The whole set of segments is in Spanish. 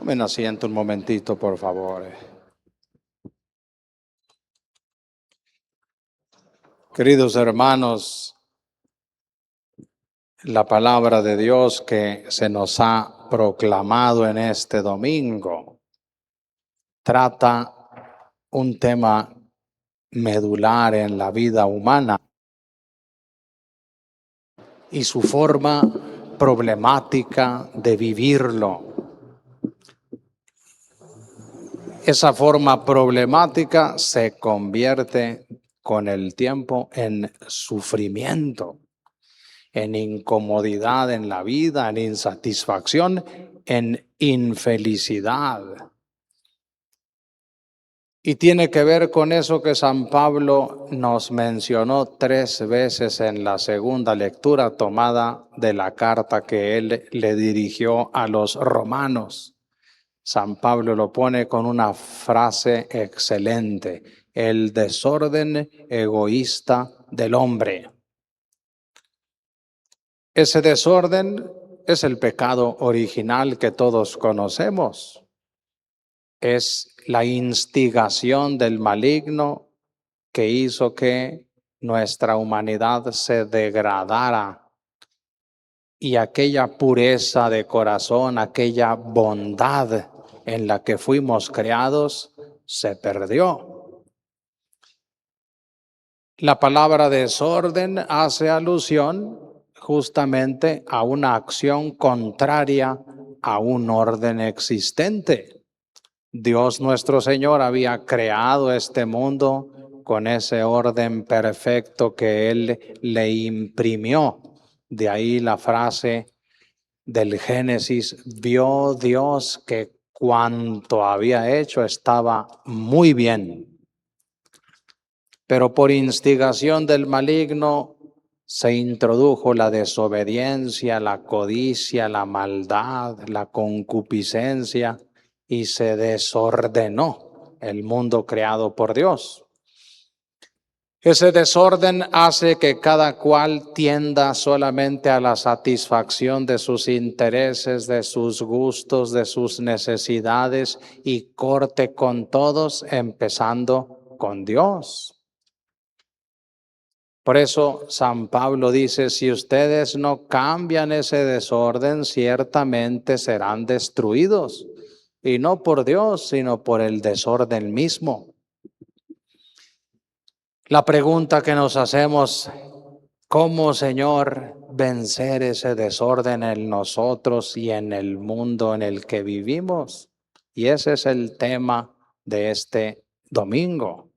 Tomen asiento un momentito, por favor. Queridos hermanos, la palabra de Dios que se nos ha proclamado en este domingo trata un tema medular en la vida humana y su forma problemática de vivirlo. Esa forma problemática se convierte con el tiempo en sufrimiento, en incomodidad en la vida, en insatisfacción, en infelicidad. Y tiene que ver con eso que San Pablo nos mencionó 3 veces en la segunda lectura tomada de la carta que él le dirigió a los romanos. San Pablo lo pone con una frase excelente: el desorden egoísta del hombre. Ese desorden es el pecado original que todos conocemos. Es la instigación del maligno que hizo que nuestra humanidad se degradara y aquella pureza de corazón, aquella bondad en la que fuimos creados, se perdió. La palabra desorden hace alusión justamente a una acción contraria a un orden existente. Dios nuestro Señor había creado este mundo con ese orden perfecto que Él le imprimió. De ahí la frase del Génesis: vio Dios que cuanto había hecho estaba muy bien. Pero por instigación del maligno se introdujo la desobediencia, la codicia, la maldad, la concupiscencia, y se desordenó el mundo creado por Dios. Ese desorden hace que cada cual tienda solamente a la satisfacción de sus intereses, de sus gustos, de sus necesidades, y corte con todos, empezando con Dios. Por eso San Pablo dice: si ustedes no cambian ese desorden, ciertamente serán destruidos. Y no por Dios, sino por el desorden mismo. La pregunta que nos hacemos: ¿cómo, Señor, vencer ese desorden en nosotros y en el mundo en el que vivimos? Y ese es el tema de este domingo.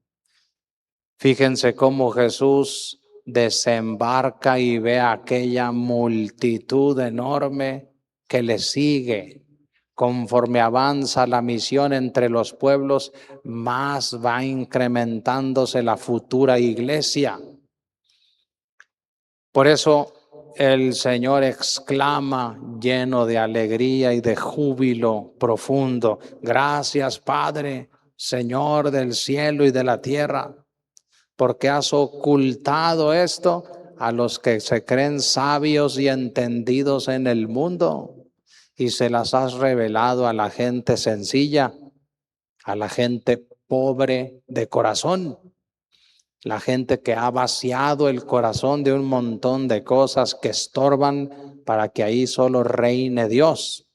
Fíjense cómo Jesús desembarca y ve a aquella multitud enorme que le sigue. Conforme avanza la misión entre los pueblos, más va incrementándose la futura iglesia. Por eso el Señor exclama, lleno de alegría y de júbilo profundo: gracias, Padre, Señor del cielo y de la tierra, porque has ocultado esto a los que se creen sabios y entendidos en el mundo, y se las has revelado a la gente sencilla, a la gente pobre de corazón, la gente que ha vaciado el corazón de un montón de cosas que estorban para que ahí solo reine Dios.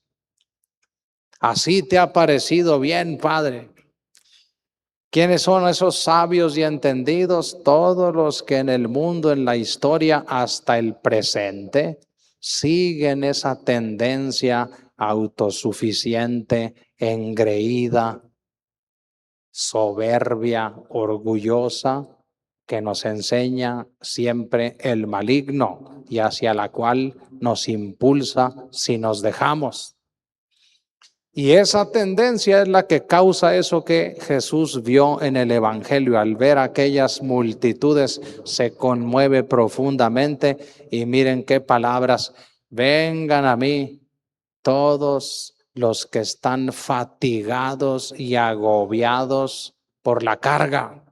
Así te ha parecido bien, Padre. ¿Quiénes son esos sabios y entendidos? Todos los que en el mundo, en la historia, hasta el presente, siguen esa tendencia autosuficiente, engreída, soberbia, orgullosa, que nos enseña siempre el maligno y hacia la cual nos impulsa si nos dejamos. Y esa tendencia es la que causa eso que Jesús vio en el Evangelio. Al ver aquellas multitudes, se conmueve profundamente, y miren qué palabras: vengan a mí todos los que están fatigados y agobiados por la carga.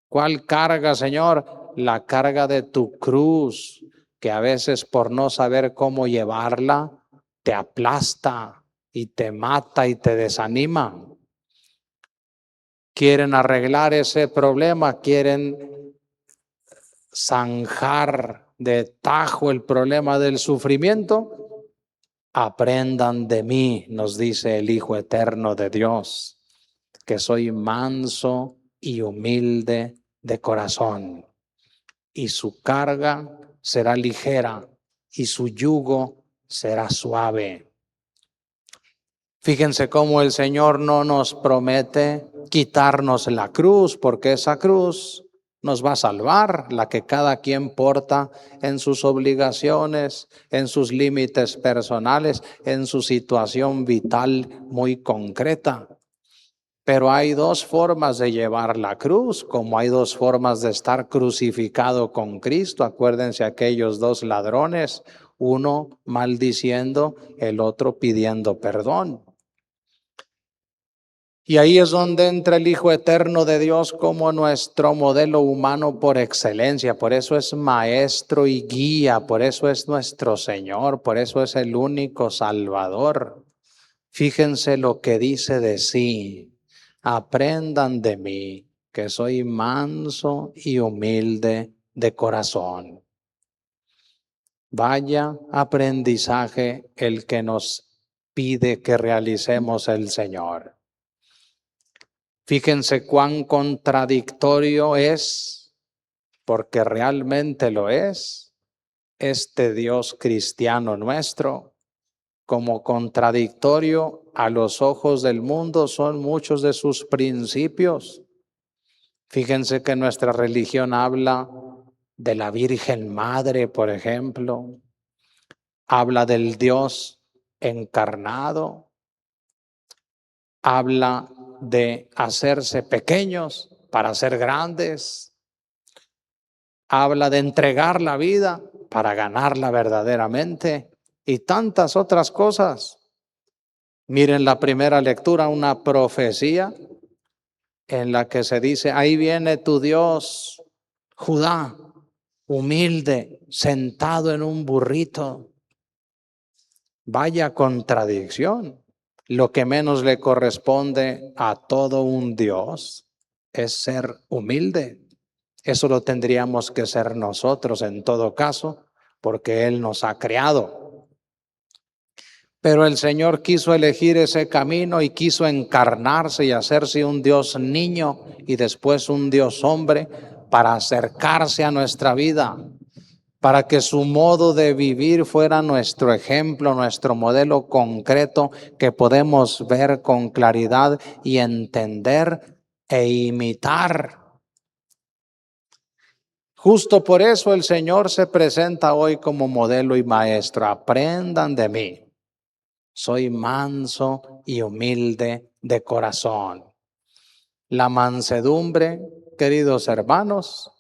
¿Cuál carga, Señor? La carga de tu cruz, que a veces por no saber cómo llevarla, te aplasta, y te mata y te desanima. Quieren arreglar ese problema, quieren zanjar de tajo el problema del sufrimiento. Aprendan de mí, nos dice el Hijo Eterno de Dios, que soy manso y humilde de corazón, y su carga será ligera y su yugo será suave. Fíjense cómo el Señor no nos promete quitarnos la cruz, porque esa cruz nos va a salvar, la que cada quien porta en sus obligaciones, en sus límites personales, en su situación vital muy concreta. Pero hay dos formas de llevar la cruz, como hay dos formas de estar crucificado con Cristo. Acuérdense aquellos dos ladrones, uno maldiciendo, el otro pidiendo perdón. Y ahí es donde entra el Hijo Eterno de Dios como nuestro modelo humano por excelencia. Por eso es maestro y guía, por eso es nuestro Señor, por eso es el único Salvador. Fíjense lo que dice de sí: aprendan de mí, que soy manso y humilde de corazón. Vaya aprendizaje el que nos pide que realicemos el Señor. Fíjense cuán contradictorio es, porque realmente lo es, este Dios cristiano nuestro. Como contradictorio a los ojos del mundo son muchos de sus principios. Fíjense que nuestra religión habla de la Virgen Madre, por ejemplo. Habla del Dios encarnado. Habla de hacerse pequeños para ser grandes. Habla de entregar la vida para ganarla verdaderamente y tantas otras cosas. Miren la primera lectura, una profecía en la que se dice: ahí viene tu Dios, Judá, humilde, sentado en un burrito. Vaya contradicción. Lo que menos le corresponde a todo un Dios es ser humilde. Eso lo tendríamos que ser nosotros en todo caso, porque Él nos ha creado. Pero el Señor quiso elegir ese camino y quiso encarnarse y hacerse un Dios niño y después un Dios hombre para acercarse a nuestra vida, para que su modo de vivir fuera nuestro ejemplo, nuestro modelo concreto que podemos ver con claridad y entender e imitar. Justo por eso el Señor se presenta hoy como modelo y maestro. Aprendan de mí. Soy manso y humilde de corazón. La mansedumbre, queridos hermanos,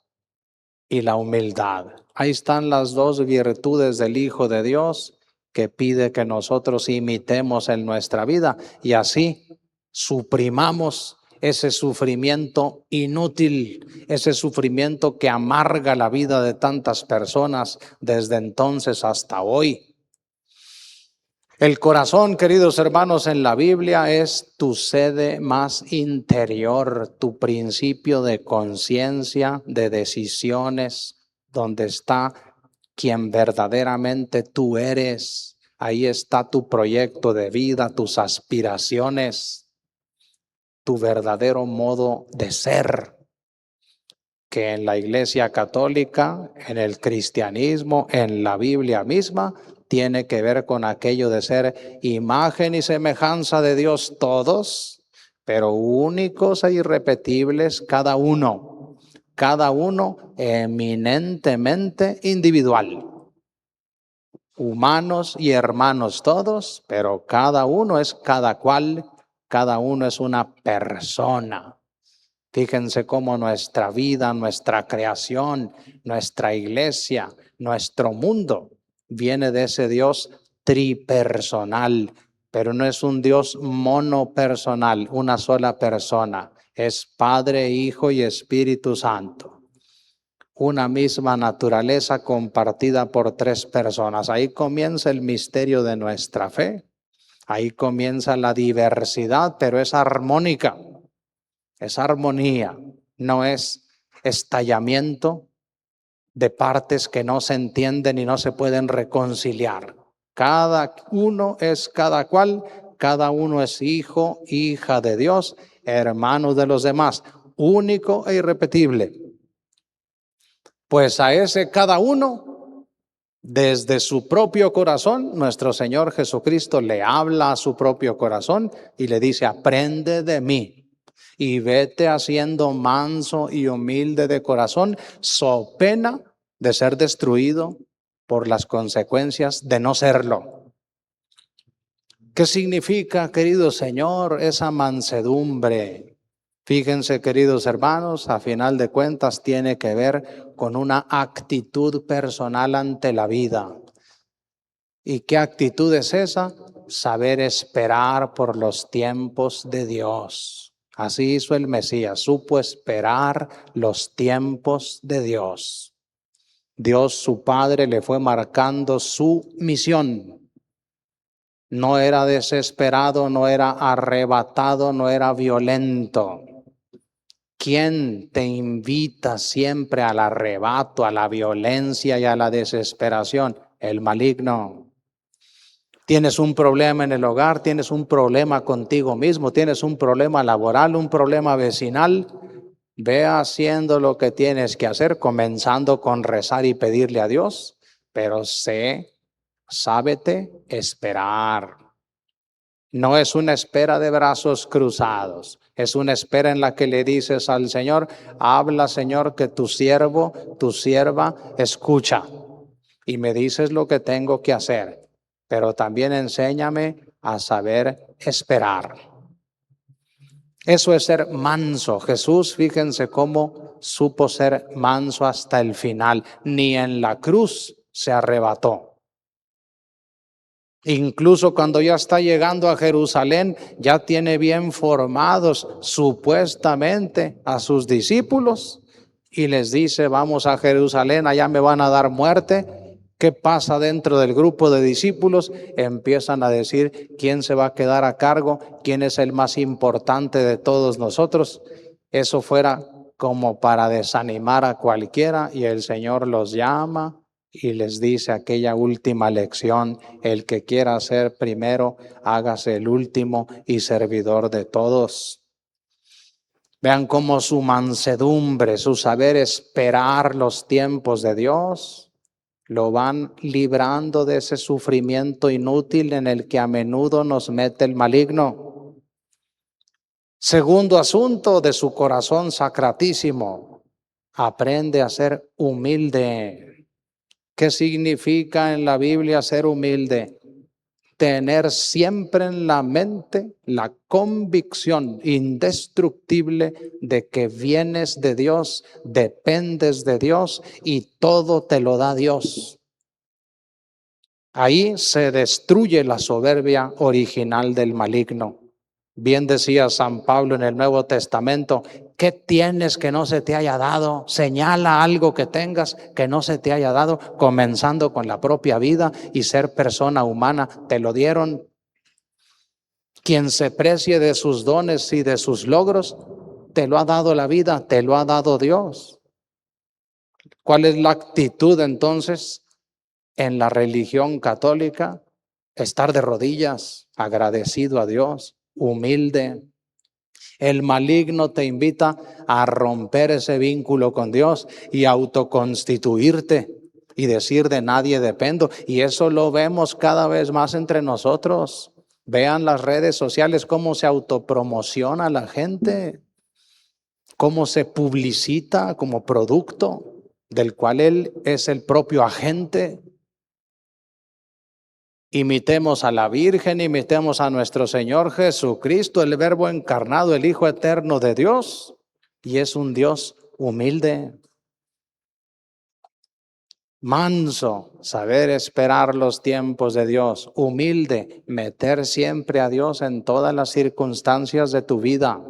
y la humildad. Ahí están las dos virtudes del Hijo de Dios que pide que nosotros imitemos en nuestra vida y así suprimamos ese sufrimiento inútil, ese sufrimiento que amarga la vida de tantas personas desde entonces hasta hoy. El corazón, queridos hermanos, en la Biblia es tu sede más interior, tu principio de conciencia, de decisiones, donde está quien verdaderamente tú eres. Ahí está tu proyecto de vida, tus aspiraciones, tu verdadero modo de ser, que en la Iglesia Católica, en el cristianismo, en la Biblia misma, tiene que ver con aquello de ser imagen y semejanza de Dios todos, pero únicos e irrepetibles cada uno eminentemente individual. Humanos y hermanos todos, pero cada uno es cada cual, cada uno es una persona. Fíjense cómo nuestra vida, nuestra creación, nuestra iglesia, nuestro mundo viene de ese Dios tripersonal, pero no es un Dios monopersonal, una sola persona. Es Padre, Hijo y Espíritu Santo. Una misma naturaleza compartida por tres personas. Ahí comienza el misterio de nuestra fe. Ahí comienza la diversidad, pero es armónica, es armonía, no es estallamiento de partes que no se entienden y no se pueden reconciliar. Cada uno es cada cual, cada uno es hijo, hija de Dios, hermano de los demás, único e irrepetible. Pues a ese cada uno, desde su propio corazón, nuestro Señor Jesucristo le habla a su propio corazón y le dice: aprende de mí y vete haciendo manso y humilde de corazón, so pena de ser destruido por las consecuencias de no serlo. ¿Qué significa, querido Señor, esa mansedumbre? Fíjense, queridos hermanos, a final de cuentas tiene que ver con una actitud personal ante la vida. ¿Y qué actitud es esa? Saber esperar por los tiempos de Dios. Así hizo el Mesías, supo esperar los tiempos de Dios. Dios, su Padre, le fue marcando su misión. No era desesperado, no era arrebatado, no era violento. ¿Quién te invita siempre al arrebato, a la violencia y a la desesperación? El maligno. Tienes un problema en el hogar, tienes un problema contigo mismo, tienes un problema laboral, un problema vecinal. Ve haciendo lo que tienes que hacer, comenzando con rezar y pedirle a Dios, pero sábete esperar. No es una espera de brazos cruzados, es una espera en la que le dices al Señor: habla, Señor, que tu siervo, tu sierva escucha, y me dices lo que tengo que hacer, pero también enséñame a saber esperar. Eso es ser manso. Jesús, fíjense cómo supo ser manso hasta el final. Ni en la cruz se arrebató. Incluso cuando ya está llegando a Jerusalén, ya tiene bien formados supuestamente a sus discípulos y les dice: vamos a Jerusalén, allá me van a dar muerte. ¿Qué pasa dentro del grupo de discípulos? Empiezan a decir: ¿quién se va a quedar a cargo? ¿Quién es el más importante de todos nosotros? Eso fuera como para desanimar a cualquiera, y el Señor los llama y les dice aquella última lección: el que quiera ser primero, hágase el último y servidor de todos. Vean cómo su mansedumbre, su saber esperar los tiempos de Dios, lo van librando de ese sufrimiento inútil en el que a menudo nos mete el maligno. Segundo asunto de su corazón sacratísimo: aprende a ser humilde. ¿Qué significa en la Biblia ser humilde? Tener siempre en la mente la convicción indestructible de que vienes de Dios, dependes de Dios y todo te lo da Dios. Ahí se destruye la soberbia original del maligno. Bien decía San Pablo en el Nuevo Testamento: ¿qué tienes que no se te haya dado? Señala algo que tengas que no se te haya dado, comenzando con la propia vida y ser persona humana. Te lo dieron. Quien se precie de sus dones y de sus logros, te lo ha dado la vida, te lo ha dado Dios. ¿Cuál es la actitud entonces en la religión católica? Estar de rodillas, agradecido a Dios, humilde. El maligno te invita a romper ese vínculo con Dios y autoconstituirte y decir: de nadie dependo. Y eso lo vemos cada vez más entre nosotros. Vean las redes sociales cómo se autopromociona la gente, cómo se publicita como producto del cual él es el propio agente. Imitemos a la Virgen, imitemos a nuestro Señor Jesucristo, el Verbo encarnado, el Hijo eterno de Dios, y es un Dios humilde, manso, saber esperar los tiempos de Dios, humilde, meter siempre a Dios en todas las circunstancias de tu vida,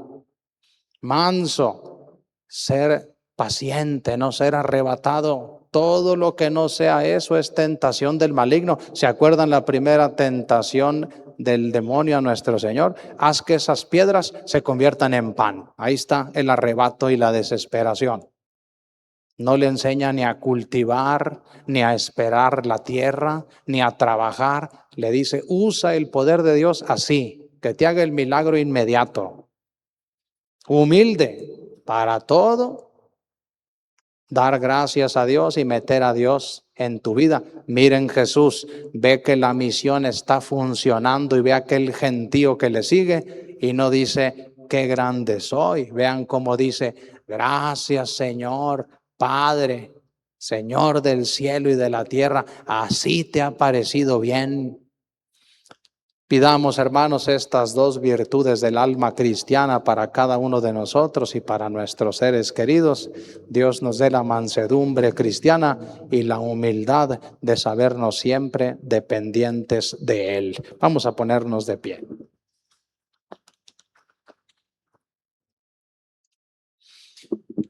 manso, ser paciente, no ser arrebatado. Todo lo que no sea eso es tentación del maligno. ¿Se acuerdan la primera tentación del demonio a nuestro Señor, haz que esas piedras se conviertan en pan. Ahí está el arrebato y la desesperación. No le enseña ni a cultivar, ni a esperar la tierra, ni a trabajar. Le dice, usa el poder de Dios así, que te haga el milagro inmediato. Humilde para todo, dar gracias a Dios y meter a Dios en tu vida. Miren Jesús, ve que la misión está funcionando y ve a aquel gentío que le sigue y no dice, qué grande soy. Vean cómo dice, gracias Señor, Padre, Señor del cielo y de la tierra, así te ha parecido bien. Pidamos, hermanos, estas dos virtudes del alma cristiana para cada uno de nosotros y para nuestros seres queridos. Dios nos dé la mansedumbre cristiana y la humildad de sabernos siempre dependientes de Él. Vamos a ponernos de pie.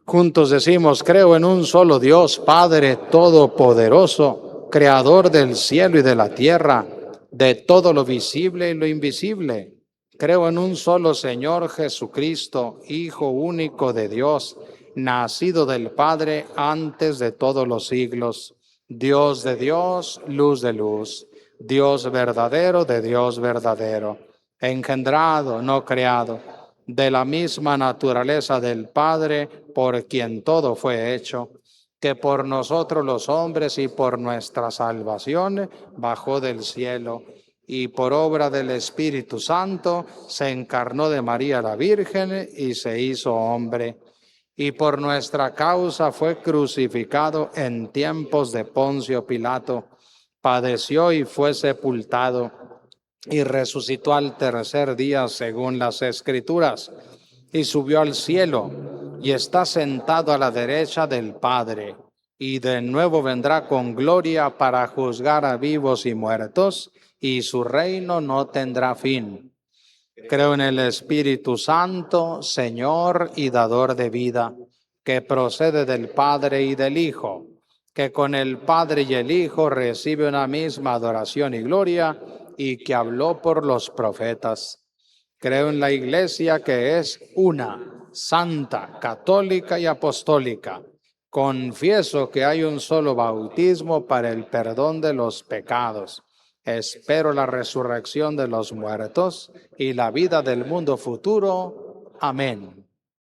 Juntos decimos, creo en un solo Dios, Padre Todopoderoso, Creador del cielo y de la tierra, de todo lo visible y lo invisible. Creo en un solo Señor Jesucristo, Hijo único de Dios, nacido del Padre antes de todos los siglos, Dios de Dios, luz de luz, Dios verdadero de Dios verdadero, engendrado, no creado, de la misma naturaleza del Padre, por quien todo fue hecho, que por nosotros los hombres y por nuestra salvación bajó del cielo, y por obra del Espíritu Santo se encarnó de María la Virgen y se hizo hombre, y por nuestra causa fue crucificado en tiempos de Poncio Pilato, padeció y fue sepultado, y resucitó al tercer día según las Escrituras, y subió al cielo, y está sentado a la derecha del Padre, y de nuevo vendrá con gloria para juzgar a vivos y muertos, y su reino no tendrá fin. Creo en el Espíritu Santo, Señor y dador de vida, que procede del Padre y del Hijo, que con el Padre y el Hijo recibe una misma adoración y gloria, y que habló por los profetas. Creo en la Iglesia, que es una, santa, católica y apostólica. Confieso que hay un solo bautismo para el perdón de los pecados. Espero la resurrección de los muertos y la vida del mundo futuro. Amén.